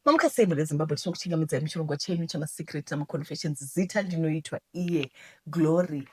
Mamukasemu reZimbabwe tinokuchingamidza muchirongwa chenyu chamasecret namaconfessions. Zita ndinoitwa iye Glory.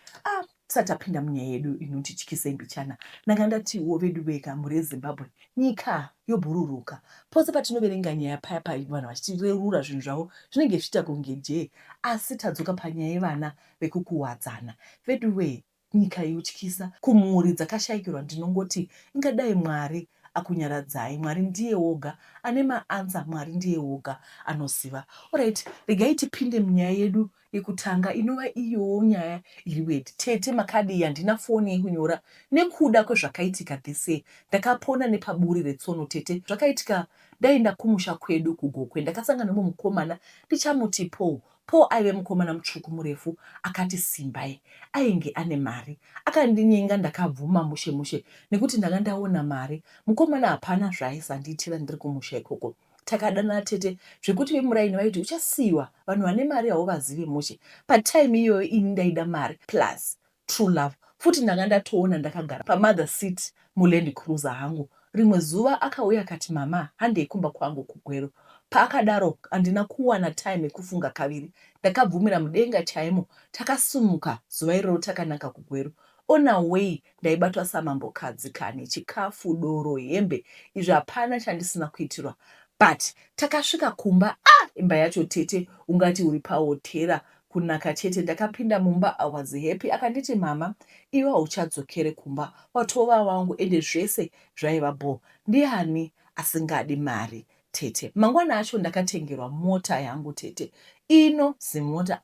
Tisati tapinda munyaya yedu inotityisa mbichana, ndanga ndatiwo vedu vega muri Zimbabwe nyika yobhururuka. Pose patinoverenga nyaya paya vanhu vachitireurura zvinhu zvavo zvinenge zvichiita kunge jee, asi tadzoka panyaya yevana vekukuwadzana. Veduwe, nyika yotyisa, kumhuri dzakashayikirwa. Ndinongoti ingadai Mwari akunyaradzai. Mwari ndiye woga ane maanza, Mwari ndiye woga anoziva. Alright, regai tipinde munyaya yedu yekutanga inova iyowo nyaya iri wedi. Tete makadi yandina foni yekunyora nekuda kwezvakaitika dhise. Ndakapona nepaburi retsono tete. Zvakaitika ndaenda kumusha kwedu kuGokwe, ndakasangana nomukomana ndichamuti Po. Po aive mukomana mutsvuku murefu, akati simbai, ainge ane mari. Akandinyenga ndakabvuma mushe mushe nekuti ndanga ndaona mari. Mukomana hapana zvaaisanditira ndiri kumusha ikoko. Takadana tete zvekuti vemuraini vaiti uchasiyiwa, vanhu vane mari hauvazive mushe. Patime iyoyo ini ndaida mari plus true love. Futi ndanga ndatoona ndakagara pamother seat muLand Cruiser hangu. Rimwe zuva akauya akati, mama, handei kumba kwangu kuGweru. Paakadaro handina kuwana time yekufunga kaviri. Ndakabvumira mudenga chaimo, takasumuka zuva iroro takanaka kuGweru. On our way ndaibatwa samambokadzi kane, chikafu, doro, hembe, izvi hapana chandisina kuitirwa. But takasvika kumba, imba yacho tete ungati uri pahotera, kunaka chete. Ndakapinda mumba, I was happy. Akanditi, mama, iwe hauchadzokere kumba, watova wangu ende zvese zvaiva bo. Ndiani asingadi mari tete? Mangwana acho ndakatengerwa mota yangu tete, ino zimota.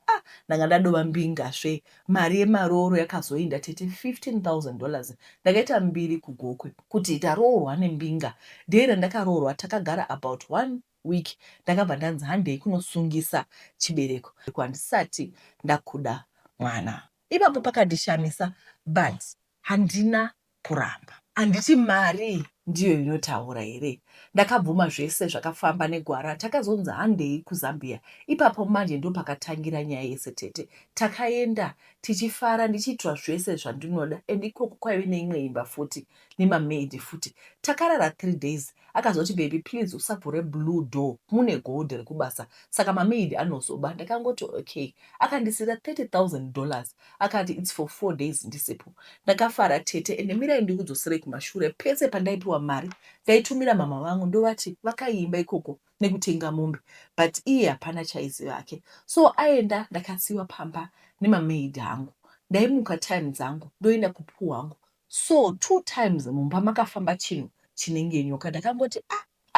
Ndanga ndadova mbingasve. Mari yemaroro yakazoinda tete $15,000. Ndakaita mbiri kuGokwe kuti taroorwa nembinga. Dhera ndakaroorwa, takagara about 1 week. Ndakabva ndanzi handei kunosungisa chibereko handisati ndakuda mwana. Ipapo pakandishamisa, but handina kuramba. Handiti mari ndiyo inotaura here. Ndakabvuma zvese zvakafamba negwara. Takazonzi handei kuZambia. Ipapo manje ndo pakatangira nyaya yese tete. Takaenda tichifara, ndichiitwa zvese zvandinoda. And ikoko kwaive neimwe imba futi nemamaid futi. Takarara 3 days. Akazoti, baby, please usavhure blue door, mune gold rekubasa, saka mamaid anozoba. Ndakangoti okay. Akandisira $30,000. Akati it's for 4 days ndisipo. Ndakafara tete. Ende mirai ndikudzosere kumashure. Pese pandaipiwa mari ndaitumira mama vangu, ndovati vakaimba ikoko nekutenga mombe, but iye hapana chaiziva ake. So aenda, ndakasiyiwa pamba nemamaid hangu. Ndaimuka time dzangu ndoenda kuPoo hangu. So 2 times mumba makafamba chinhu chinenge nyoka. Ndakangoti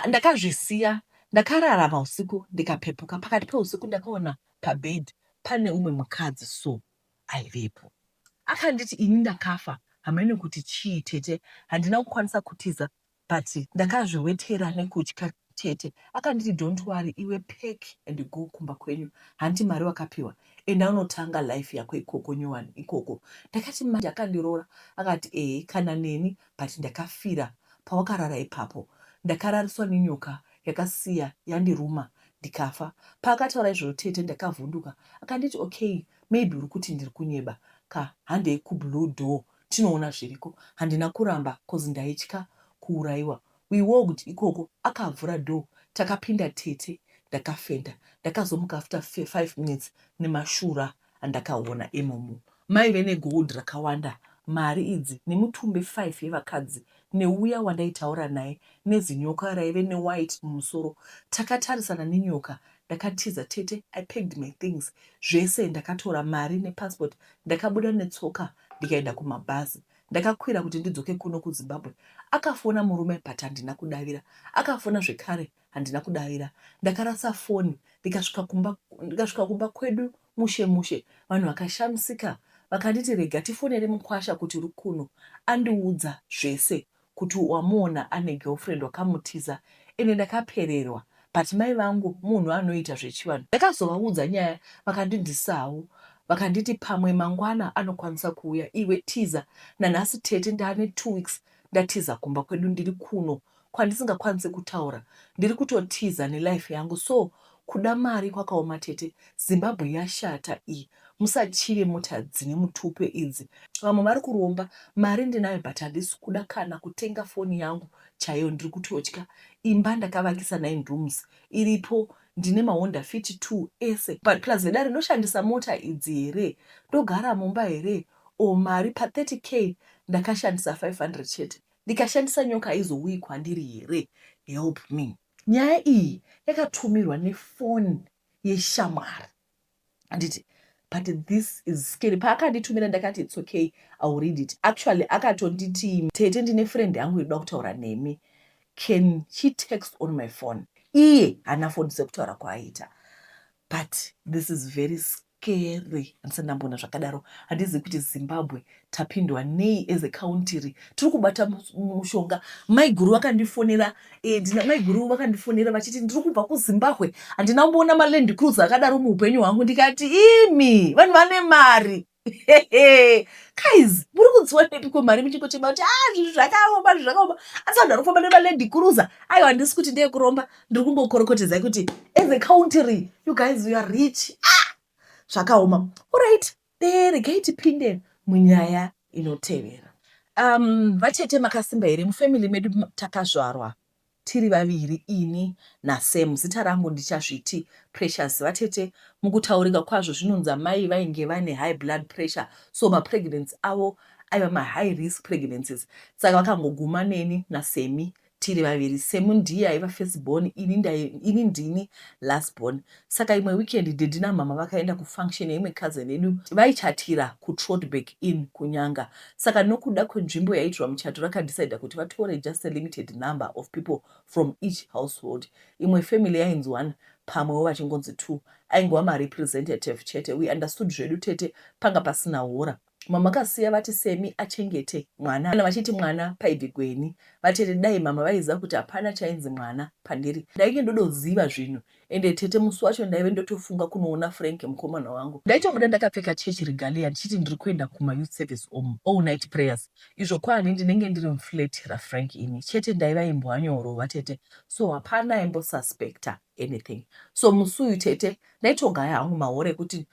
ndakazvisiya. Ndakararama usiku, ndikapepuka. Pakati peusiku ndakaona pabed pane umwe mukadzi so aivepo. Akanditi ini ndakafa. Hamene kuti chii tete, handina kukwanisa kutiza, but ndakazviwetera nekutya tete. Akanditi don't worry, iwe pack and go kumba kwenyu. Handiti mari wakapiwa, enda unotanga life yako ikoko nyowani ikoko. Ndakati manje akandiroora. Akati kana neni, but ndakafira pawakarara ipapo. Ndakarariswa nenyoka yakasiya yandiruma ndikafa. Paakataura izvozvo tete ndakavhunduka. Akanditi okay, maybe uri kuti ndiri kunyeba, ka handei kublue door tinoona zviriko. Handina kuramba cause ndaitya kuurayiwa. We walked ikoko, akavhura door, takapinda tete. Ndakafenda. Ndakazomuka after 5 minutes nemashura andakaona imomo. Maive negold rakawanda. Mari idzi nemutumbi 5 yevakadzi neuya wandaitaura naye nezinyoka raive newhite mumusoro. Takatarisana nenyoka. Ndakatiza tete, I packed my things. Zvese ndakatora mari nepassport. Ndakabuda netsoka ndikaenda kumabhazi. Ndakakwira kuti ndidzoke kuno kuZimbabwe. Akafona murume but handina kudavira. Akafona zvekare handina kudavira. Ndakarasa foni. Ndikasvika kumba kwedu mushe mushe. Vanhu vakashamisika. Vakanditi rega tifonere mukwasha kuti uri kuno. Andiudza zvese kuti wamuona ane girlfriend wakamutiza. Ene ndakapererwa. But mai vangu munhu anoita zvechivanhu. Ndakazovaudza nyaya, vakandindisawo. Vakanditi pamwe mangwana anokwanisa kuuya, iwe tiza. Nanhasi tete ndane 2 weeks ndatiza kumba kwedu ndiri kuno, kwandisingakwanisi kutaura. Ndiri kutotiza nelife yangu. So kuda mari kwakaoma tete. Zimbabwe yashata iyi. Musachive mota dzine mutupe idzi. Vamwe vari kuromba mari ndinayo but handisi kuda kana kutenga foni yangu chaiyo ndiri kutotya. Imba ndakavakisa 9 rooms iripo, ndine mahonda fit 2 ese, but plus vedare ndoshandisa mota idzi here, ndogara mumba here, o mari pa 30k ndakashandisa 500 chete, ndikashandisa nyoka haizouyi kwandiri here. Help me. Nyaya iyi yakatumirwa nefoni yeshamwari. Handiti, but this is scary. Paakanditumira ndakati it's okay, I'll read it. Actually akatonditi, tete ndine friend yangu inoda kutaura nemi, can she text on my phone? Iye hana phone sekutaura kwaaita. But this is very scary. Handisati ndambona zvakadaro. Handizivi kuti Zimbabwe tapindwa nei as a country. Tiri kubata mushonga. Maiguru vakandifonera, maiguru vakandifonera vachiti ndiri kubva kuZimbabwe, handina kumboona maland cruiser akadaro muupenyu hwangu. Ndikati imi vanhu vane mari. Guys, muri kudziwanepi mari muchingotema kuti zvinhu zvakaoma zvakaoma, asi vanhu vari kufamba nemaland cruiser. Aiwa, handisi kuti ndeyekuromba, ndiri kungokorokotedzai kuti as a country you guys you are rich. Zvakaoma. Alright, regai tipinde munyaya inotevera. Vatete makasimba here, mufamily medu takazvarwa tiri vaviri, ini naSam. Zita rangu ndichazviti Precious. Vatete mukutaurika kwazvo zvinonzi amai vainge vane high blood pressure, so mapregnancy avo aiva mahigh risk pregnancies. Saka vakangoguma neni naSemi tiri vaviri. Sam ndiye aiva first born, ini ndini last born. Saka imwe weekend daddy namama vakaenda kufunction yeimwe cousin yedu vaichatira kuTrotberg Inn kuNyanga. Saka nokuda kwenzvimbo yaiitwa muchato vakadecida kuti vatore just a limited number of people from each household. Imwe family yainzi 1, pamwewo vachingonzi 2, aingova marepresentative chete. We understood zvedu tete panga pasina hora. Mama kasiya vati Semi achengete mwana. Kana vachiti mwana paibvi gweni, vatete dai mama vaiziva kuti hapana chainzi mwana pandiri. Ndainge ndodoziva zvinhu, ende tete musi wacho ndaive ndotofunga kunoona Frank mukomana wangu. Ndaitobuda ndakapfeka church regalia ndichiti ndiri kuenda kuma-youth service all night prayers. Izvo kwani ndinenge ndiri muflat raFrank ini. Chete ndaiva imbwanyoro vatete, so hapana aimbosuspecta anything. So musi uyu tete ndaitogaya hangu mahora ekuti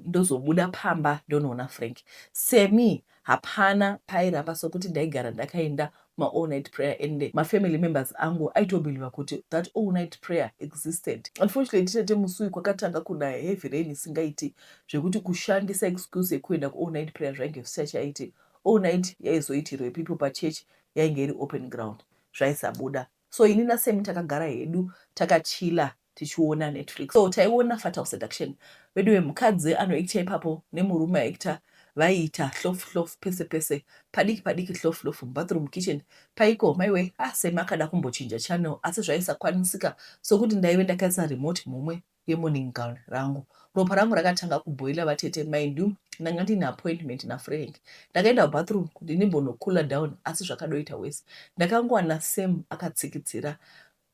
ndozobuda pamba ndonoona Frank. Semi hapana pairamba sokuti ndaigara ndakaenda all night prayer, and my family members angu aitobeliva kuti that all night prayer existed. Unfortunately tete musi uyu kwakatanga kuna heavy rain isingaiti zvekuti kushandisa excuse yekuenda all night prayer zvainge zvisachaiti. All night yaizoitirwa people pachurch yainge iri open ground, zvaisabuda. So ini naSemi takagara hedu takachila tichiona Netflix. So taiona Fatal Seduction. Vedu vemukadzi anoikita ipapo nemurume aikita vaiita hlof pese pese, padiki hlof mubathroom kitchen. Paiko maiwe Semi akada kumbochinja channel, asi zvaisakwanisika sokuti ndaive ndakaisa remote mumwe yemorning gown rangu. Ropa rangu rakatanga kuboila vatete. Mind you, ndanga ndine appointment naFrank. Ndakaenda kubathroom kuti ndimbonocooler down, asi zvakadoita worse. Ndakangowana Sam akatsikitsira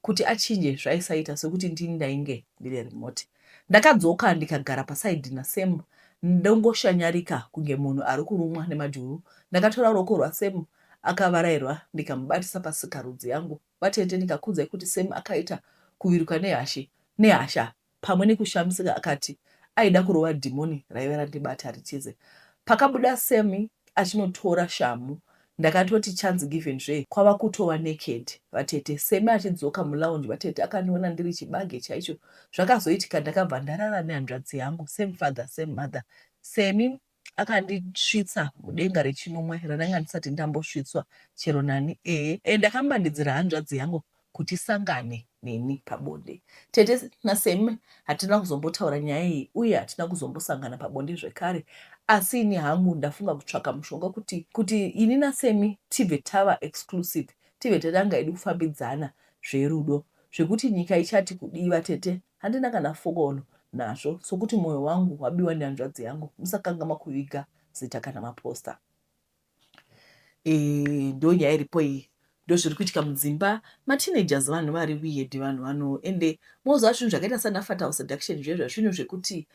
kuti achinje zvaisaita sokuti ndini ndainge ndine remote. Ndakadzoka ndikagara pasaidhi naSam, ndongoshanyarika kunge munhu ari kurumwa nemadhuru. Ndakatora ruoko rwaSam akavarairwa ndikamubatisa pasikarudzi yangu. Vatete ndikakudzai kuti Sam akaita kuwiruka nehasha pamwe nekushamisika, akati aida kurova dhimoni raiva randibata richize. Pakabuda Semi achinotora shamu, ndakatoti chance given zve kwava kutova naked. Vatete Semi achidzoka mulounge, vatete akaniona ndiri chibage chaicho. Zvakazoitika ndakabva ndarara nehanzvadzi yangu, same father same mother. Semi akandisvitsa mudenga rechinomwe rananga ndisati ndambosvitswa chero nani. Ndakambandidzira hanzvadzi yangu kuti sangane neni pabonde. Tete naSemi hatina kuzombotaura nyaya iyi, uye hatina kuzombosangana pabonde zvekare. Asi ini hangu ndafunga kutsvaka mushonga kuti ini naSemi tibve tava exclusive, tibve tatanga edu kufambidzana zverudo, zvekuti nyika ichati kudiva tete handina kana fokono nazvo, sokuti mwoyo wangu wabiwa nehanzvadzi yangu. Musakanga makuviga zita kana maposta. Ndo nyaya iripo iyi. Ndozviri kuitika mudzimba. Mateenagers vanhu vari weird, vanhu vano, ende moziva zvinhu zvakaita sana Fatal Seduction zvezvo zvinhu zvekuti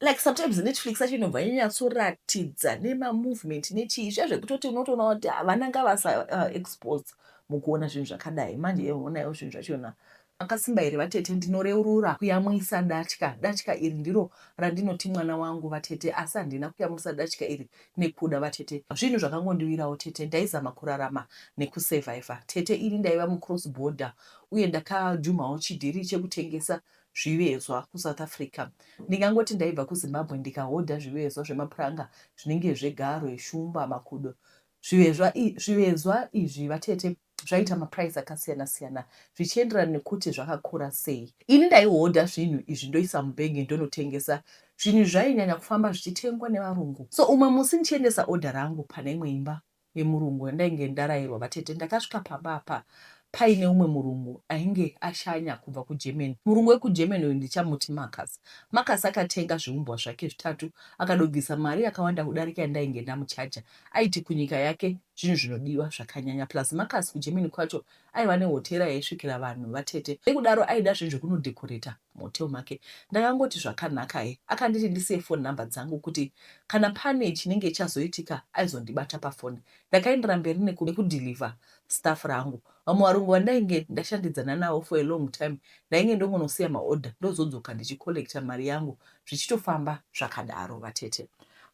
like sometimes Netflix acho inobva yanyatsoratidza nemamovement nechii zvezvekutoti unotoona kuti havana ngavasa expose mukuona zvinhu zvakadai. Manje onayo zvinhu zvachona Makasimba here vatete, ndinoreurura kuyamwisa datya. Datya iri ndiro randinoti mwana wangu vatete, asi handina kuyamwisa datya iri nekuda vatete. Zvinhu zvakangondiwirawo tete, ndaizama kurarama nekusevhaivha tete. Iri ndaiva mucross border uye ndakadhumawo chidhiri chekutengesa zvivezwa kuSouth Africa. Ndingangoti ndaibva kuZimbabwe ndikahodha zvivezwa zvemapuranga zvinenge zvegaro, eshumba, makudo. Zvivezwa izvi vatete zvaita maprice akasiyana siyana zvichienderana nekuti zvakakura sei. Ini ndaihodha zvinhu izvi ndoisa mubhegi ndonotengesa. Zvinhu zvainyanya kufamba zvichitengwa nevarungu. So umwe musi ndichiendesa odha rangu pane imwe imba yemurungu yandainge ndarayirwa vatete, ndakasvika pamba apa paine umwe murungu ainge ashanya kubva kuGermany. Murungu wekuGermany uyu ndichamuti Marcus. Marcus akatenga zviumbwa zvake zvitatu akadobvisa mari yakawanda kudarika yandainge ndamuchaja. Aiti kunyika yake zvinhu zvinodiwa zvakanyanya. Plus Marcus kuGermany kwacho aiva nehotera yaisvikira vanhu vatete. Nekudaro aida zvinhu zvekunodhekoreta muhotel make. Ndakangoti zvakanaka he. Akanditi ndise phone number dzangu kuti kana pane chinenge chazoitika aizondibata pafoni. Ndakaendera mberi nekudeliver staff rangu. Vamwe varungu vandainge ndashandidzana navo for a long time ndainge ndongonosiya maodha ndozodzoka ndichikolekta mari yangu zvichitofamba zvakadaro vatete.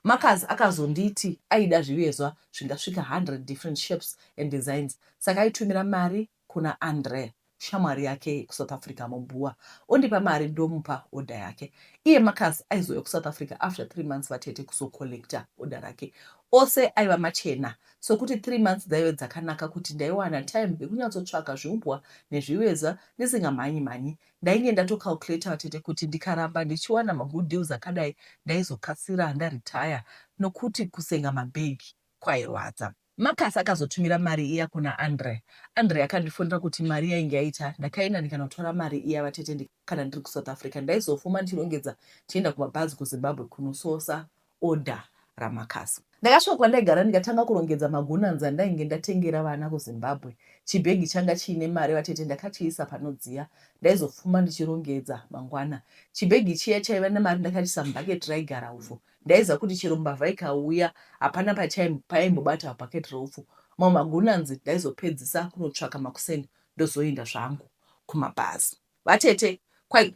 Marcus akazonditi aida zvivezwa zvingasvika 100 different shapes and designs. Saka aitumira mari kuna Andre, shamwari yake kuSouth Africa mubhuwa. Ondipa mari ndomupa odha yake. Iye Marcus aizouya kuSouth Africa after 3 months vatete kuzokolekta odha rake. Ose aiva machena. So kuti 3 months dzaive dzakanaka kuti ndaiwana time yekunyatsotsvaka zviumbwa nezvivezwa ndisingamhanyi. Ndainge ndatokalkulata vatete kuti ndikaramba ndichiwana magood deals akadai ndaizokasira ndaretire nokuti kusenga mabhegi kwairwadza. Marcus akazotumira mari iya kuna Andre. Andre akandifonera kuti mari yainge yaita ndakaenda ndikanotora mari iya vatete kana ndiri kuSouth Africa. Ndaizofuma ndichinongedza tienda kumabhazi kuZimbabwe kunososa odha raMarcus. Ndakasvika kwandaigara ndikatanga kurongedza magonanzi andainge ndatengera vana kuZimbabwe. Chibhegi changa chiine mari vatete ndakachiisa panodziya. Ndaizofuma ndichirongedza mangwana. Chibhegi chiya chaiva nemari ndakachiisa mubhaketi raigara uvhu. Ndaiziva kuti chero mbavha ikauya hapana paimbobata bhaketi roupfu. Mamwe magonanzi ndaizopedzisa kunotsvaka makuseni ndozoenda zvangu kumabhazi. Vatete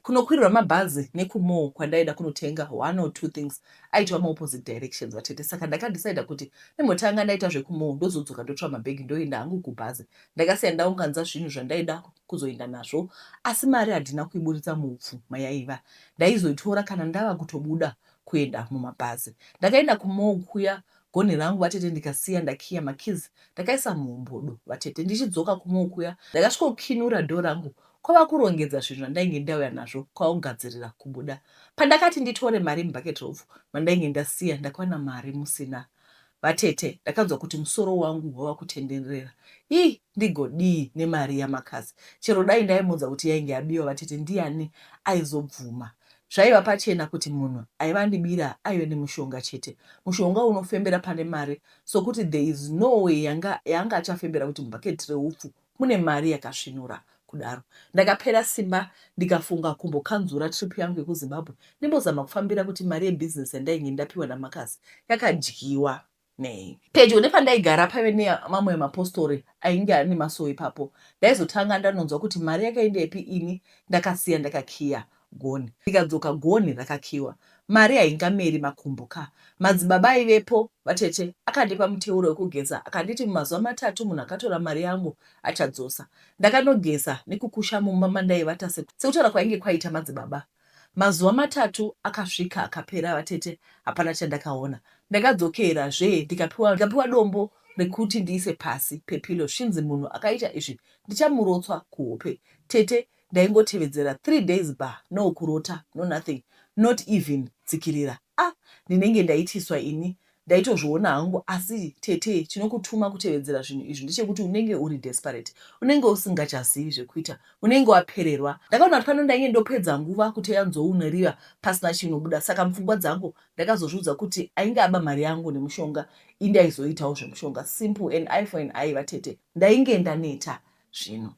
kunokwirirwa mabhazi nekumall kwandaida kunotenga 1 or 2 things aitwa maopposite directions vatete. Saka ndakadecida kuti nembotanga ndaita zvekumall ndozodzoka ndotora mabhegi ndoenda hangu kubhazi. Ndakasiya ndaunganidza zvinhu zvandaida kuzoenda nazvo asi mari handina kuiburitsa muupfu mayaiva. Ndaizoitora kana ndava kutobuda kuenda mumabhazi. Ndakaenda kumall kuya gonhi rangu vatete ndikasiya ndakiya makizi ndakaisa muumbodo vatete. Ndichidzoka kumall kuya ndakasvikokinura dhoo rangu kwava kurongedza zvinhu zvandainge ndauya nazvo kwaugadzirira kubuda. Pandakati nditore mari mubhaketi roupfu mandainge ndasiya ndakawana mari musina. Vatete ndakanzwa kuti musoro wangu wava kutenderera. Ndigodii nemari yaMarcus. Chero dai ndaimudza kuti yainge yabiwa vatete ndiani aizobvuma. Zvaiva pachena kuti munhu aivandibira aive nemushonga chete. Mushonga unofembera pane mari. So kuti there is no way yanga achafembera kuti mubhaketi reupfu mune mari yakasvinura kudaro. Ndakapera simba ndikafunga kumbokanzura trip yangu yekuZimbabwe. Ndimbozama kufambira kuti mari yebusiness yandainge ndapiwa naMarcus yakadyiwa nei. Pedyo nepandaigara paive nemamwe mapostori ainge ane masowo ipapo. Ndaizotanga ndanonzwa kuti mari yakaenda ipi ini ndakasiya ndakakiya gonhi. Ndikadzoka gonhi rakakiwa. Mari haingameri makumbuka. Madzibaba aivepo vatete akandipa muteuro wekugeza akanditi mumazuva 3 munhu akatora mari yangu achadzosa. Ndakanogeza nekukusha mumba mandaivata sekutaura kwainge kwaita madzibaba. Mazuva 3 akasvika akapera vatete hapana chandakaona. Ndakadzokerazve ndikapiwa dombo rekuti ndiise pasi pepilo. Shinzi munhu akaita izvi ndichamurotswa kuhope. Tete ndaingotevedzera 3 days bar no kurota no nothing not even tsikirira. Ndinenge ndaitiswa ini ndaitozviona hangu asi tete chinokutuma kutevedzera zvinhu izvi ndechekuti unenge uri desperate. Unenge usingachazivi zvekuita. Unenge wapererwa. Ndakaona kuti pano ndainge ndopedza nguva kuti yanzouneriwa pasina chinobuda. Saka mupfungwa dzangu ndakazozvidza kuti ainge aba mari yangu nemushonga indi aizoitawo zvemushonga. Simple an eye for an eye vatete. Ndainge ndaneta zvino.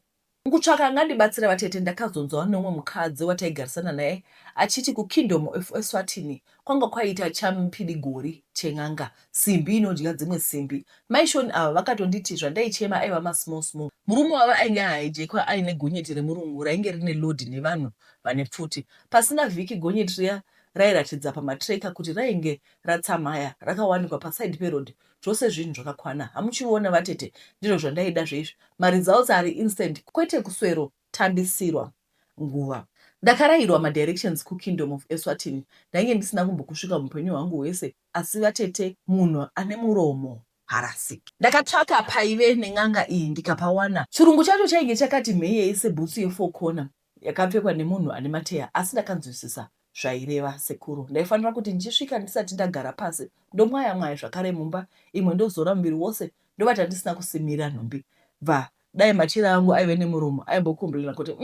Mukutsvaka ngandibatsira vatete, ndakazonzwa nomwe mukadzi wataigarisana naye achiti kukingdom of Eswatini kwanga kwaita chamupirigori chen'anga, simbi inodya dzimwe simbi. Maishoni ava vakatonditi zvandaichema aiva masmall small. Murume wavo ainge ahijekwa aine gonyeti remurungu rainge rine lodhi nevanhu vane pfuti. Pasina vhiki gonyeti riya rairatidza pamatreka kuti rainge ratsamaya rakawanikwa pasaidi perodhi. Zvose zvinhu zvakakwana. Hamuchiona vatete, ndizvo zvandaida zveizvi. Maresults ari instant, kwete kuswero tambisirwa nguva. Ndakarayirwa madirections kukingdom of Eswatini. Ndainge ndisina kumbokusvika mupenyu hwangu hwese, asi vatete, munhu ane muromo harasiki. Ndakatsvaka paive nen'anga iyi ndikapawana. Chirungu chacho chainge chakati mheyei sebhutsu ye4 kona yakapfekwa nemunhu ane mateya, asi ndakanzwisisa zvaireva sekuru. Ndaifanira kuti ndichisvika ndisati ndagara pasi ndomwaya mwaya zvakare mumba imwe ndozora muviri wose ndovata ndisina kusimira nhumbi. Bva dai machira angu aive nemuromo aimbokomberera kuti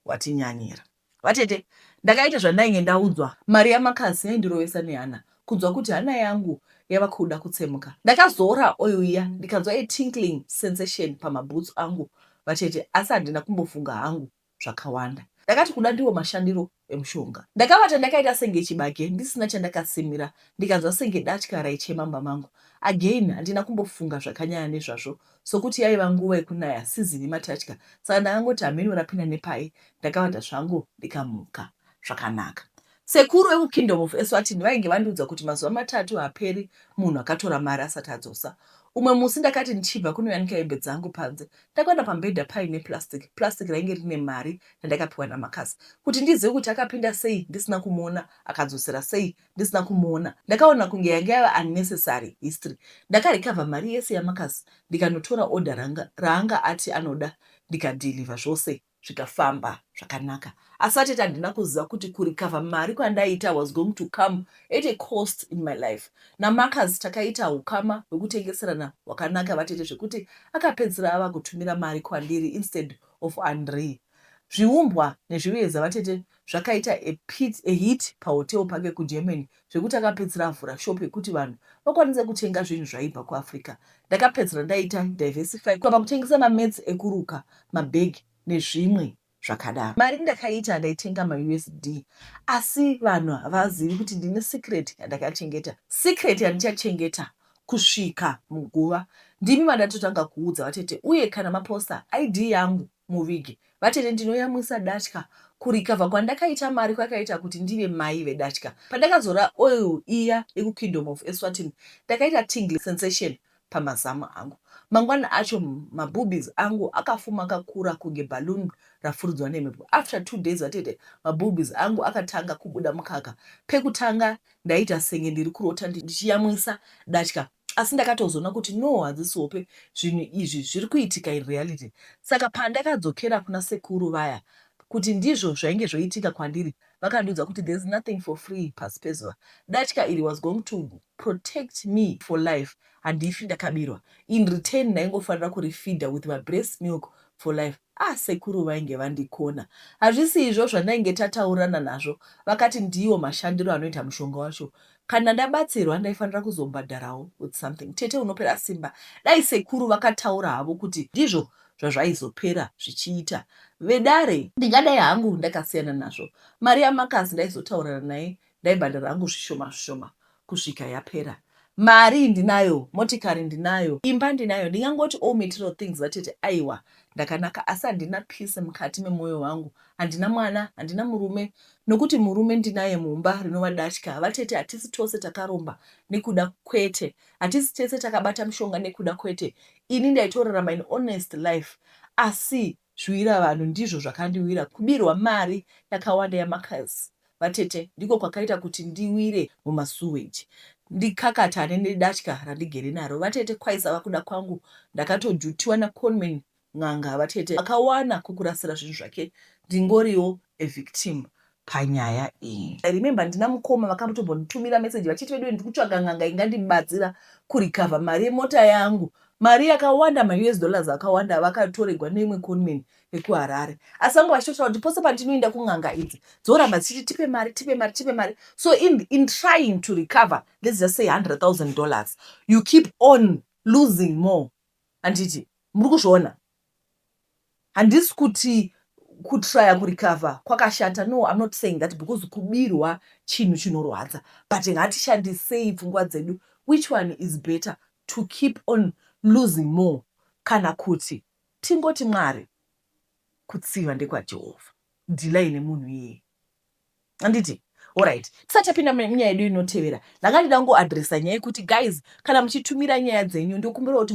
watinyanyira. Vatete, ndakaita zvandainge ndaudzwa. Mari yamakasi yaindirovesa nehana, kunzwa kuti hana yangu yava kuda kutsemuka. Ndakazora oil iya ndikanzwa tinkling sensation pamabhutsu angu vatete, asi handina kumbofunga hangu zvakawanda. Ndakati kuda ndiwo mashandiro emushonga. Ndakavata ndakaita senge chibage ndisina chandakasimira, ndikanzwa senge datya raichema mumba mangu. Again handina kumbofunga zvakanyanya nezvazvo, sokuti yaiva nguva yekunaya sizini matatya. Saka ndakangoti hameno rapinda nepai, ndakavata zvangu ndikamuka zvakanaka. Sekuru vekukingdom of Eswatini vainge vandiudza kuti mazuva 3 haperi munhu akatora mari asati adzosa. Umwe musi ndakati ndichibva kunoyanika hembe dzangu panze, ndakaenda pambedha paine plastic rainge rine mari yandakapiwa namakasi, kuti ndizive kuti akapinda sei ndisina kumuona, akadzosera sei ndisina kumuona. Ndakaona kunge yange yava unnecessary history. Ndakarikavha mari yese yamakasi ndikanotora order raanga ati anoda, ndikadhilivha zvose zvikafamba zvakanaka. Asi vatete handina kuziva kuti kurikavha mari kwandaita was going to come at a cost in my life. Namakazi takaita ukama hwekutengeserana hwakanaka vatete, zvekuti akapedzisira ava kutumira mari kwandiri instead of Andre. Zviumbwa nezviveza vatete zvakaita a hit pahotel pake kuGermany, zvekuti akapedzisira avhura shop yekuti vanhu vakwanise kutenga zvinhu zvaibva kuAfrica. Ndakapedzisira ndaita diversify kwava kutengesa mamedzi ekuruka, mabhegi nezvimwe zvakadaro. Mari ndakaita ndaitenga maUSD, asi vanhu havazivi kuti ndine secret yandakachengeta. Secret yandichachengeta kusvika muguva. Ndimi vandatotanga kuudza vatete, uye kana maposta ID yangu muvigi. Vatete, ndinoyamwisa datya. Kurikavha kwandakaita mari kwakaita kuti ndive mai vedatya. Pandakazora oil iya yekukingdom of Eswatini, ndakaita tingling sensation pamazamu angu. Mangwana acho maboobies angu akafuma akakura kunge balloon rafuridzwa nemhepo. After 2 days vatete, maboobies angu akatanga kubuda mukaka. Pekutanga ndaita senge ndiri kurota ndichiyamwisa datya, asi ndakatozoona kuti no, hadzisiwope zvinhu izvi zviri kuitika in reality. Saka pandakadzokera kuna sekuru vaya kuti ndizvo zvainge zvoitika kwandiri, vakandiudza kuti there's nothing for free pasi pezuva. Datya iri was going to protect me for life, handifi ndakabirwa. In return ndaingofanira kurifeeda with my breast milk for life. Sekuru vainge vandikona. Hazvisi izvo zvandainge tataurana nazvo. Vakati ndiwo mashandiro anoita mushonga wacho. Kana ndabatsirwa ndaifanira kuzombadharawo with something. Tete unopera simba. Dai sekuru vakataura havo kuti ndizvo zvazvaizopera zvichiita. Vedare ndingadai hangu ndakasiyana nazvo. Mari yamakasi ndaizotaurana naye, ndaibhadhara hangu zvishoma kusvika yapera. Mari ndinayo, motikari ndinayo, imba ndinayo, ndingangoti all material things vatete aiwa ndakanaka, asi handina peace mukati memwoyo wangu. Handina mwana, handina murume, nokuti murume ndinaye mumba rinova datya. Vatete, hatisi tose takaromba nekuda kwete, hatisi tese takabata mushonga nekuda kwete. Ini ndaitorarama in honest life, asi zviwira vanhu ndizvo zvakandiwira. Kubirwa mari yakawanda yamakasi vatete ndiko kwakaita kuti ndiwire mumasewage, ndikakatane nedatya randigere naro. Vatete, kwaisava kuda kwangu, ndakatojutiwa naconman n'anga vatete akawana kukurasira zvinhu zvake, ndingoriwo a victim panyaya iyi. I remember ndina mukoma vakatombonditumira message vachiti vedu ndiri kutsvaga n'anga ingandibatsira kurikavha mari yemota yangu. Mari yakawanda, maUS$ akawanda vakatoregwa neimwe conman ekuHarare. Asi vangu vachitotaura kuti pose pandinoenda kun'anga idzi dzoramba dzichiti tipe mari. So in trying to recover, let's just say $100,000, you keep on losing more. Anditi muri kuzviona? handisi kuti kutrya kurecover kwakashata. No, I'm not saying that, because kubirwa chinhu chinorwadza, but ngatishandisei pfungwa dzedu. Which one is better, to keep on losing more kana kuti tingoti Mwari kutsiva ndekwaJehovha, dhilai nemunhu iyeye. Anditi? Alright, tisati tapinda munyaya yedu inotevera, ndanga ndida kungoadresa nyaya yekuti guys, kana muchitumira nyaya dzenyu ndokumbira kuti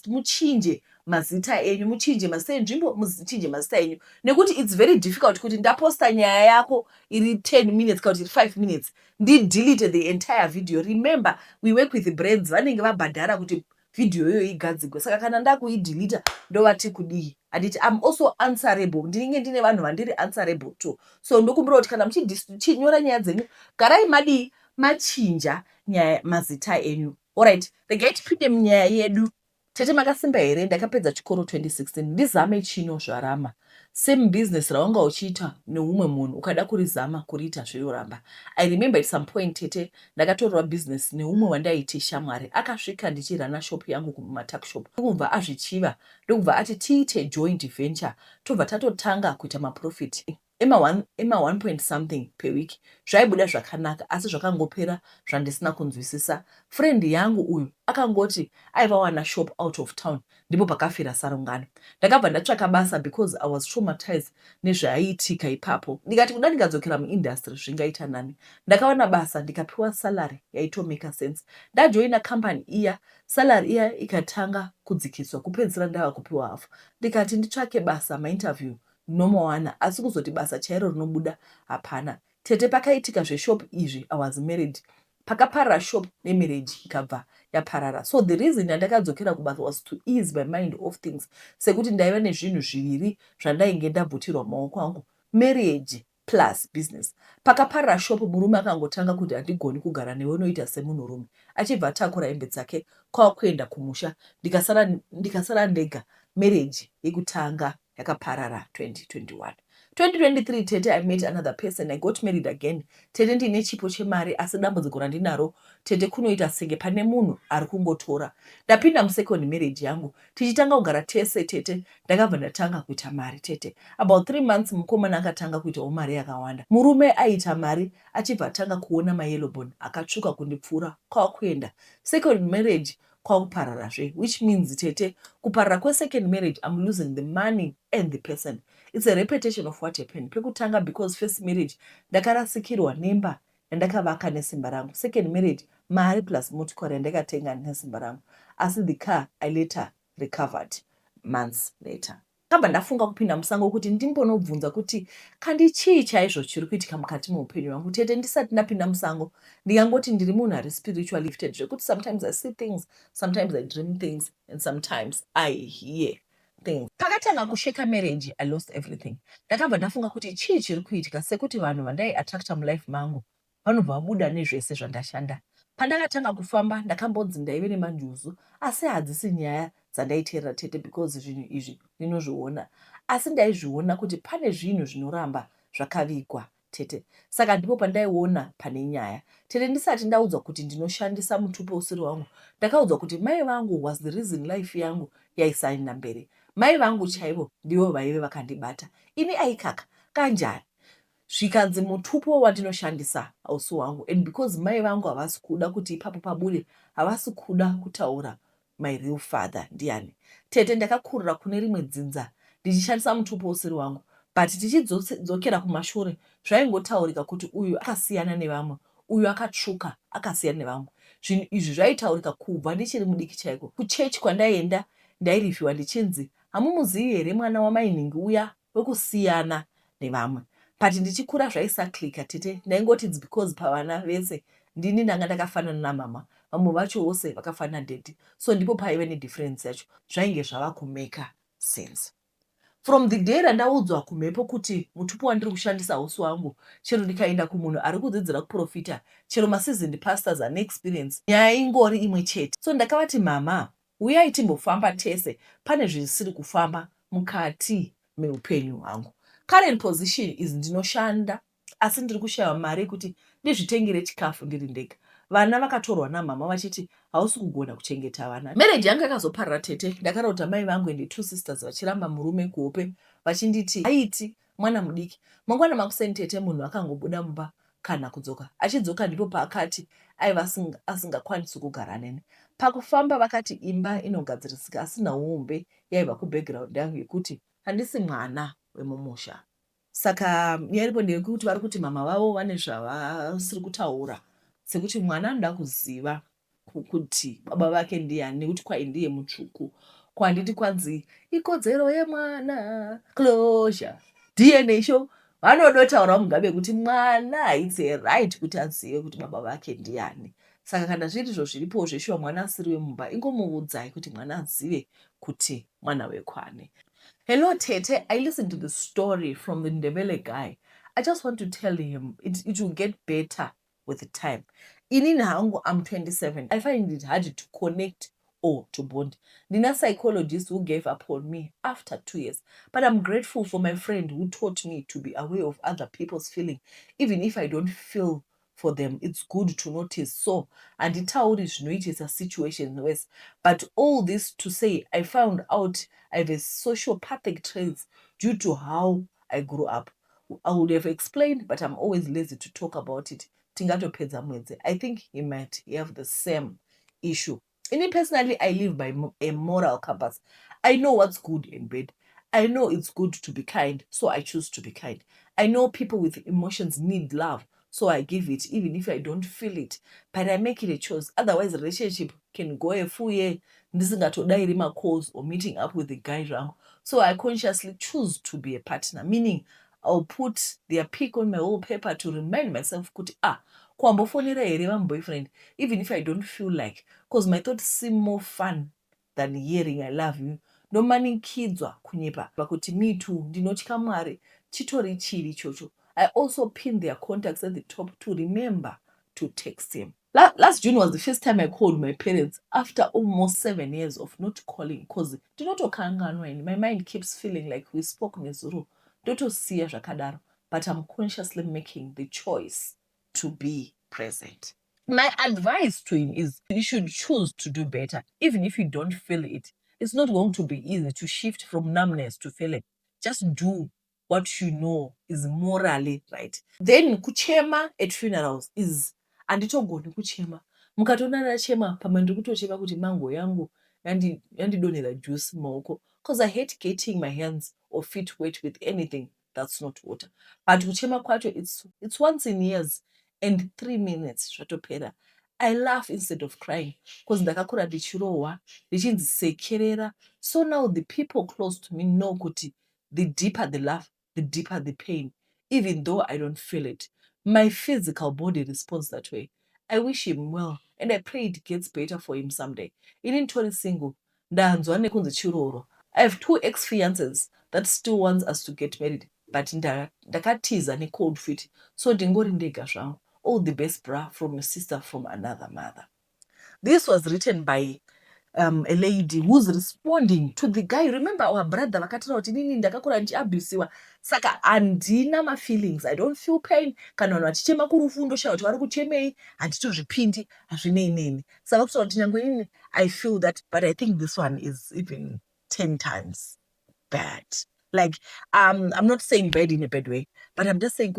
muchinje mazita enyu, muchinje mazita enzvimbo, muchinje mazita enyu, nekuti it's very difficult kuti ndaposta nyaya yako iri 10 minutes kana kuti iri 5 minutes delete the entire video. Remember, we work with the brands, vanenge vabhadhara kuti video yoyo igadzigwe, saka kana ndakuideleta ndovati kudii. Anditi I'm also answerable, ndinenge ndine vanhu vandiri answerable to. So ndokumbira kuti kana muchinyora nyaya dzenyu, garai madii machinja nyaya mazita enyu. Alright, regai tipinde munyaya yedu. Tete makasimba here, ndakapedza chikoro 2016, ndizame chino zvarama. Same business rawanga uchiita neumwe munhu ukada kurizama kuriita zvinoramba. I remember at some point tete ndakatorwa business neumwe wandaiite shamwari, akasvika ndichirana shop yangu kumatuckshop. Ndokubva azvichiva, ndokubva ati tiite joint venture, tobva tatotanga kuita maprofit ema 1 point something per week. Zvaibuda zvakanaka, asi zvakangopera zvandisina kunzwisisa. Friend yangu uyu akangoti aiva wana shop out of town, ndipo pakafira sarungano. Ndakabva ndatsvaka basa because I was traumatized nezvaiitika ipapo. Ndikati kuda ndikadzokera muindustry zvingaita nani. Ndakawana basa, ndikapiwa salary yaitomeka sense. Ndajoina company iya, salary iya ikatanga kudzikiswa, kupedzisira ndava kupiwa hafu. Ndikati nditsvake basa, mainterview nomowana, asi kuzoti basa chairo rinobuda hapana. Tete pakaitika zveshop izvi, I was married. Pakaparara shop nemarriage ikabva yaparara. So the reason ndakadzokera kubasa was to ease my mind of things. Sekuti ndaiva nezvinhu zviviri zvandainge ndabvutirwa mumaoko angu, marriage plus business. Pakaparara shop, murume akangotanga kuti handigoni kugara newe, unoita semunhurume. Achibva atakura hembe dzake kwakuenda kumusha, ndikasara ndega. Marriage yekutanga yakaparara 2021. 2023 tete I met another person, I got married again. Tete ndine chipo chemari, asi dambudziko randinaro tete kunoita senge pane munhu ari kungotora. Ndapinda musecond marriage yangu, tichitanga kugara tese tete, ndakabva ndatanga kuita mari tete. About 3 months mukomana akatanga kuitawo mari yakawanda. Murume aita mari, achibva atanga kuona mayellow bone, akatsvuka kundipfuura kwakuenda. Second marriage kwakupararazve, which means tete kuparara kwesecond marriage, I'm losing the money and the person. It's a repetition of what happened. Pekutanga, because first marriage ndakarasikirwa nemba yandakavaka nesimba rangu. Second marriage mari plus motikari yandakatenga nesimba rangu. Asi the car I later recovered months later. Ndakabva ndafunga kupinda musango kuti ndimbonobvunza kuti kandi chii chaizvo chiri kuitika mukati muupenyu hwangu. Tete ndisati ndapinda musango, ndikangoti ndiri munhu ari spiritually lifted, zvekuti sometimes I see things, sometimes I dream things, and sometimes I hear things. Pakatanga kusheka marriage, I lost everything. Ndakabva ndafunga kuti chii chiri kuitika, sekuti vanhu vandai attracta mulife mangu vanobva vabuda nezvese zvandashanda. Pandakatanga kufamba ndakambonzi ndaive nemanjuzu, asi hadzisi nyaya dzandaiteerera tete, because zvinhu izvi ndinozviona. Asi ndaizviona kuti pane zvinhu zvinoramba zvakavigwa tete. Saka ndipo pandaiona pane nyaya. Tete ndisati ndaudzwa kuti ndinoshandisa mutupo usiri wangu, ndakaudzwa kuti mai vangu was the reason life yangu yaisaenda mberi. Mai vangu chaivo ndivo vaive vakandibata. Ini aikaka kanjani? Zvikanzi mutupo wandinoshandisa hausi wangu, and because mai vangu havasi kuda kuti ipapo pabude, havasi kuda kutaura my real father ndiani. Tete ndakakurira kune rimwe dzinza ndichishandisa mutupo usiri wangu, but tichidzokera kumashure zvaingotaurika kuti uyu akasiyana nevamwe, uyu akatsvuka akasiyana nevamwe. Zvinhu izvi zvaitaurika kubva ndichiri mudiki chaiko. Kuchechi kwandaienda ndairivhiwa ndichinzi, hamumuzivi here mwana wamainingi uya wekusiyana nevamwe. But ndichikura zvaisaklika tete, ndaingoti it's because pavana vese ndini ndanga ndakafanana namama, vamwe vacho vose vakafanana daddy. So ndipo paive nedifference yacho, zvainge zvava kumeka sense. From the day randaudzwa kumhepo kuti mutupo wandiri kushandisa hausi wangu, chero ndikaenda kumunhu ari kudzidzira kuprofita, chero maseasoned pastors ane experience, nyaya ingori imwe chete. So ndakavati, mama, uyai timbofamba tese, pane zvisiri kufamba mukati meupenyu hwangu. Current position is ndinoshanda, asi ndiri kushayiwa mari kuti ndizvitengere chikafu ndiri ndega. vana vakatorwa namama vachiti hausi kugona kuchengeta vana. Marriage yangu yakazoparara tete. Ndakarota mai vangu ende 2 sisters vachiramba murume kuhope vachinditi haiti mwana mudiki mangwana makuseni tete munhu akangobuda mumba kana kudzoka. Achidzoka ndipo paakati aiva asingakwanisi kugara neni. Pakufamba vakati imba inogadzirisika asi naumbe yaiva kubackground yangu yekuti handisi mwana wemumusha. Saka nyaripo ndekuti vari kuti mama vavo vane zvavasiri kutaura sekuti mwana anoda kuziva kuti baba vake ndiani nekuti kwai ndiye mutsvuku. Kwanditi kwanzi ikodzero yemwana closure DNA show vanodotaura mugabe kuti mwana it's a right kuti azive kuti baba vake ndiani. Saka kana zviri izvo zviripo zveshuwa mwana asiri wemumba ingomuudzai kuti mwana azive kuti mwana wekwani. Hello Tete, I listened to the story from the Ndebele guy. I just want to tell him it will get better with the time. In Hango, I'm 27. I find it hard to connect or to bond. Nina psychologist who gave up on me after 2 years. But I'm grateful for my friend who taught me to be aware of other people's feelings. Even if I don't feel for them, it's good to notice. So, and it is notice a situation worse. But all this to say, I found out I have a sociopathic traits due to how I grew up. I would have explained, but I'm always lazy to talk about it. I think he might have the same issue. And personally, I live by a moral compass. I know what's good and bad. I know it's good to be kind, so I choose to be kind. I know people with emotions need love, so I give it, even if I don't feel it. But I make it a choice. Otherwise, the relationship can go a full year, calls or meeting up with the guy around. So I consciously choose to be a partner, meaning I'll put their pic on my wallpaper to remind myself, my boyfriend, even if I don't feel like, because my thoughts seem more fun than hearing I love you. No money kids kunyepa. Bakuti me too, ndinotya Mwari, chitori chiri chocho. I also pin their contacts at the top to remember to text him. Last June was the first time I called my parents after almost 7 years of not calling because my mind keeps feeling like we spoke Nezuru. But I'm consciously making the choice to be present. My advice to him is you should choose to do better. Even if you don't feel it, it's not going to be easy to shift from numbness to feeling. Just do what you know is morally right. Then kuchema at funerals is anditogoni kuchema. Mukatona nachema pamwe kutochema kuti mango yangu yandidonera juice maoko because I hate getting my hands or feet wet with anything that's not water. But kuchema kwacho it's once in years and 3 minutes zvatopera. I laugh instead of crying because ndakakura ndichirohwa ndichinzisekerera. So now the people close to me know kuti the deeper the laugh, the deeper the pain, even though I don't feel it. My physical body responds that way. I wish him well, and I pray it gets better for him someday. Inini single, ndanzwa nekunzi chiroro. I have 2 ex-fiancés that still wants us to get married, but ndakatiza ne cold feet, so ndingori ndega zvangu. All the best, bra, from a sister from another mother. This was written by a lady who's responding to the guy. Remember our brother vakatira kuti nini ndakakura ndichiabhusiwa saka andina ma feelings. I don't feel pain. Kana vanhu vachichema kurufundo shaya kuti vari kuchemei handitozvipindi hazvinei neni. Saka kusora kuti nyange inini I feel that, but I think this one is even 10 times bad. Like, I'm not saying bad in a bad way, but I'm just saying,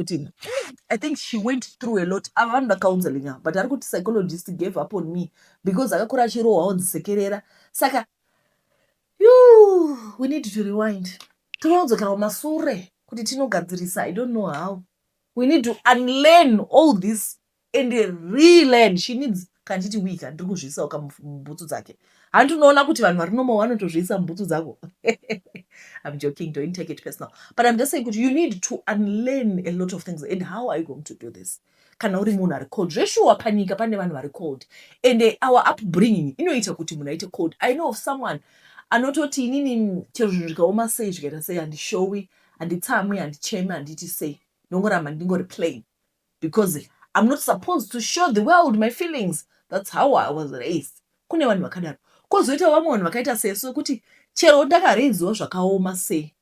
I think she went through a lot. I'm under counseling her, but I could psychologist gave up on me because I could actually roll on the Saka, we need to rewind. I don't know how. We need to unlearn all this and relearn. She needs kanchiti week and ndikuzviisa mubhutsu dzake. Handinoona kuti vanhu vari normal vanotozviisa mubhutsu dzako. I'm joking, don't take it personal. But I'm just saying you need to unlearn a lot of things. And how are you going to do this? Kana uri munhu ari cold. Zveshuwa panyika pane vanhu vari cold. And our upbringing inoita kuti munhu aite cold. I know of someone anototi inini chero zvinhu zvikaoma sei zvikaita sei handishowi, handitsamwi, handichemi, handiti sei. Ndongoramba ndingori plain. Because I'm not supposed to show the world my feelings. That's how I was raised. Kune vanhu vakadaro. Kozoita vamwe vanhu vakaita sesu kuti chero ndakaredziwa zvakaoma sei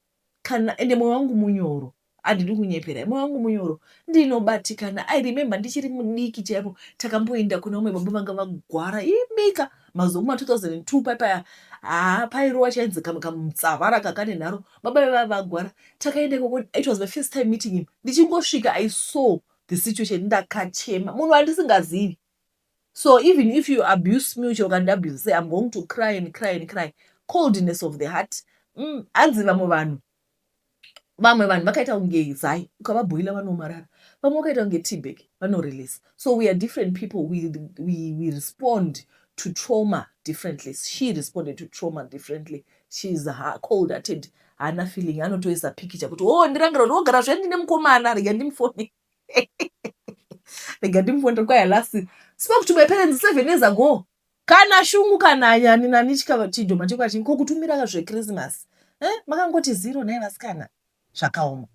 kana ende moyo wangu munyoro handidi kunyepera moyo wangu munyoro ndinobatikana. I remember ndichiri mudiki chaipo takamboenda kuna umwe baba vanga vagwara imika mazoma 2002 papaya pairowa chainzi kamutsavara kakane nharo baba vava vagwara takaenda koko. It was my first time meeting him. Ndichingosvika I saw the situation ndakachema munhu wandisingazivi. So even if you abuse me uchiokandabuse say I'm going to cry and cry and cry, coldness of the heart. Hanzi vamwe vanhu vakaita kunge zai ukavabhuila vanomarara, vamwe vakaita kunge tbag vanorelease. So we are different people. We respond to trauma differently. She responded to trauma differently. She's cold hearted, hana feeling, anotoisa picture kuti ndirangira kuti ogara zvendine mukomana rega ndimufone rega ndimufone kwaya last spoke to my parents 7 years ago. Kana shungu kana nyani nani chikava chidhoma chikwa kokutumira zveChristmas makangoti 09 vasikana zvakaoma.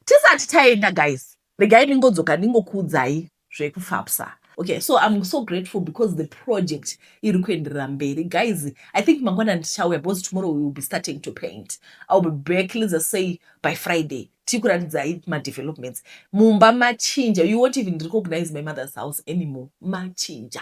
Tisati taenda guys, regai ndingodzoka ndingokuudzai zvekufapsa. Okay, so I'm so grateful because the project iri kuenderera mberi. Guys, I think mangwana ndichauya because tomorrow we will be starting to paint. I'll be back, let's say by Friday. Tikuratidzai my developments. Mumba machinja. You won't even recognize my mother's house anymore. Machinja.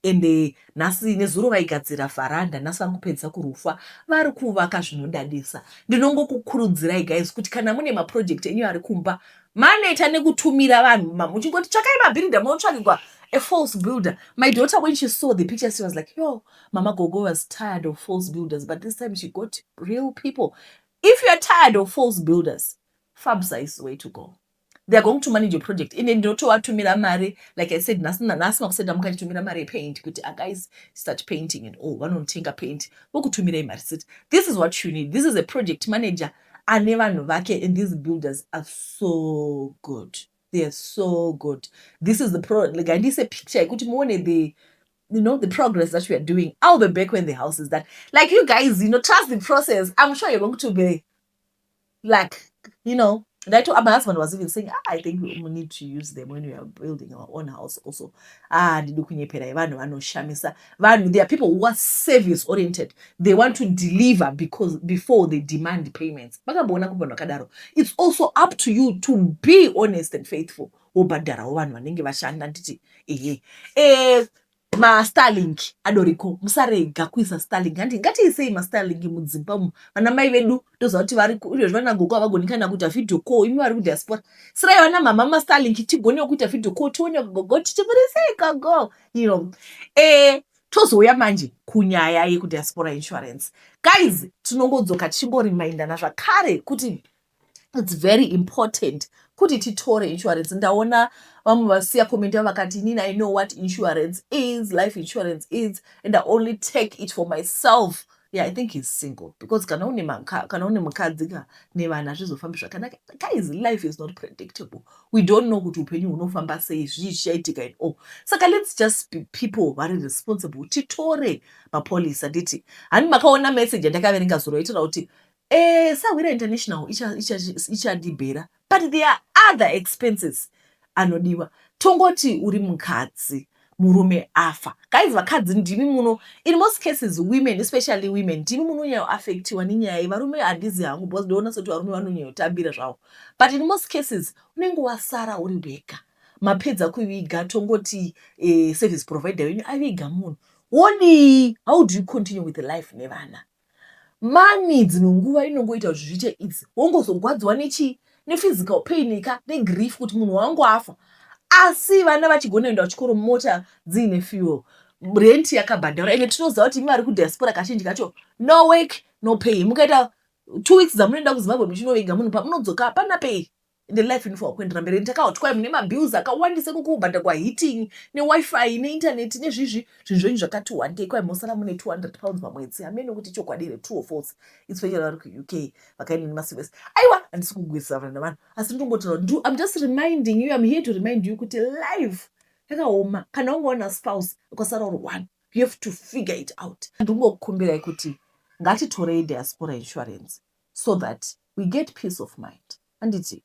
And nasi nezuro vaigadzira faranda, nasi vangopedza kurufa. Vari kuvaka zvinodadisa. Ndinongokukurudzirai guys kuti kana mune maproject enyu ari kumba, maneta nekutumira vanhu muchingoti tsvakai mabhiridha munotsvakirwa a false builder. My daughter, when she saw the picture, she was like, yo, Mama Gogo was tired of false builders, but this time she got real people. If you're tired of false builders, Fabsa is the way to go. They are going to manage your project. In the daughter to Miramari, like I said, Nasma said, I'm going to Miramari paint. Good, guys start painting and one on tinker paint. This is what you need. This is a project manager. I never know and these builders are so good. They are so good. This is the like I did say picture. I could the the progress that we are doing. I'll be back when the house is done. Like you guys, trust the process. I'm sure you're going to be like, and I told my husband was even saying, I think we need to use them when we are building our own house also. There are people who are service oriented. They want to deliver before they demand payments. It's also up to you to be honest and faithful. Ma-Starlink adoriko musarega kuisa Starlink ngatiisei ma-Starlink mudzimba vana mai vedu ndoziva kuti vari vanagoko havagoni kana kuita video call. Imi vari kudiaspora sirai vana mama ma-Starlink tigonewo kuita video call tione gogo tichimurisei gogo tozouya manje kunyaya yekudiaspora insurance. Guys, tinongodzoka tichingoremindana zvakare kuti it's very important kuti titore insurance. Ndaona vamwe vasiya comment vakati Nina, I know what insurance is, life insurance is, and I only take it for myself. Yeah, I think he's single because kana une mukadzi nevana zvizofamba zvakanaka. Guys, life is not predictable. We don't know kuti upenyu hunofamba sei zvichaitika and all. Saka let's just be people very responsible. Titore mapolisa nditi. Hani makaona message ndakaverenga zuro itira kuti Sawira International ichadibhera, but there are other expenses anodiwa. Tongoti uri mukadzi murume afa. Guys, vakadzi ndimi muno, in most cases women, especially women, ndimi muno nyayo affectiwa ninyaya varume handizi hangu because ndiona soti varume vanonyayo tambira zvavo. But in most cases unenge wasara uri wega. Mapedza kuviga tongoti service provider wenyu aviga munhu. How do you continue with the life nevana? Mani dzinonguva inongoita kuti zviite idzi wongozogwadziwa nephysical pain negrief kuti munhu wangu afa, asi vana vachigona kuenda kuchikoro mota dziine fuel, rent yakabhadharwa. Ende tinoziva kuti imi vari kudiaspora kazhinji kacho no work no pay. Mukaita 2 weeks dzamunoenda kuZimbabwe muchinovega munhu pamunodzoka hapana pay. The life inofanira kuendera mberi. Ndakauti kwai mune mabills akawandisa kukubhadharwa heating newifi neinternet nezvizvi zvinhu zvenyu zvakati wandei kwai mosara mune 200 pounds pamwedzi. Hamene kuti chokwadi here true or false, especially vari kuUK vakaenda nemaservice. Aiwa handisi kugwirisa vanhu navanhu asi ndinongotaura I'm just reminding you, I'm here to remind you kuti life yakaoma. Kana ungaona spouse ukasara uri one, you have to figure it out. Ndingokukumbirai kuti ngatitorei diaspora insurance so that we get peace of mind. Handiti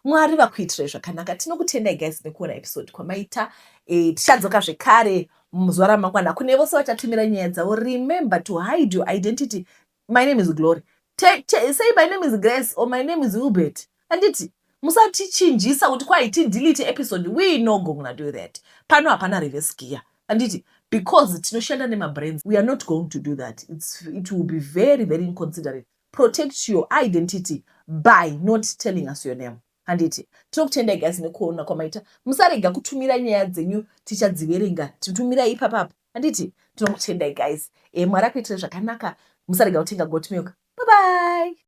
Mwari vakuitirai zvakanaka. Tinokutendai guys nekuona episode kwamaita. Tichadzoka zvekare muzuva ramangwana. Kune vose vachatumira nyaya dzavo, remember to hide your identity. My name is Glory. Say my name is Grace or my name is Hubert. handiti musatichinjisa kuti kwai tidelete episode. We no gonna do that. Pano hapana reverse gear handiti, because tinoshanda nemabrands. We are not going to do that. It will be very, very inconsiderate. Protect your identity by not telling us your name handiti. Tinokutendai guys nekuona kwamaita. Musarega kutumira nyaya dzenyu tichadziverenga, titumira ipapapa handiti. Tinokutendai guys. Mwari akuitire zvakanaka. Musarega kutenga goat milk. Bye bye.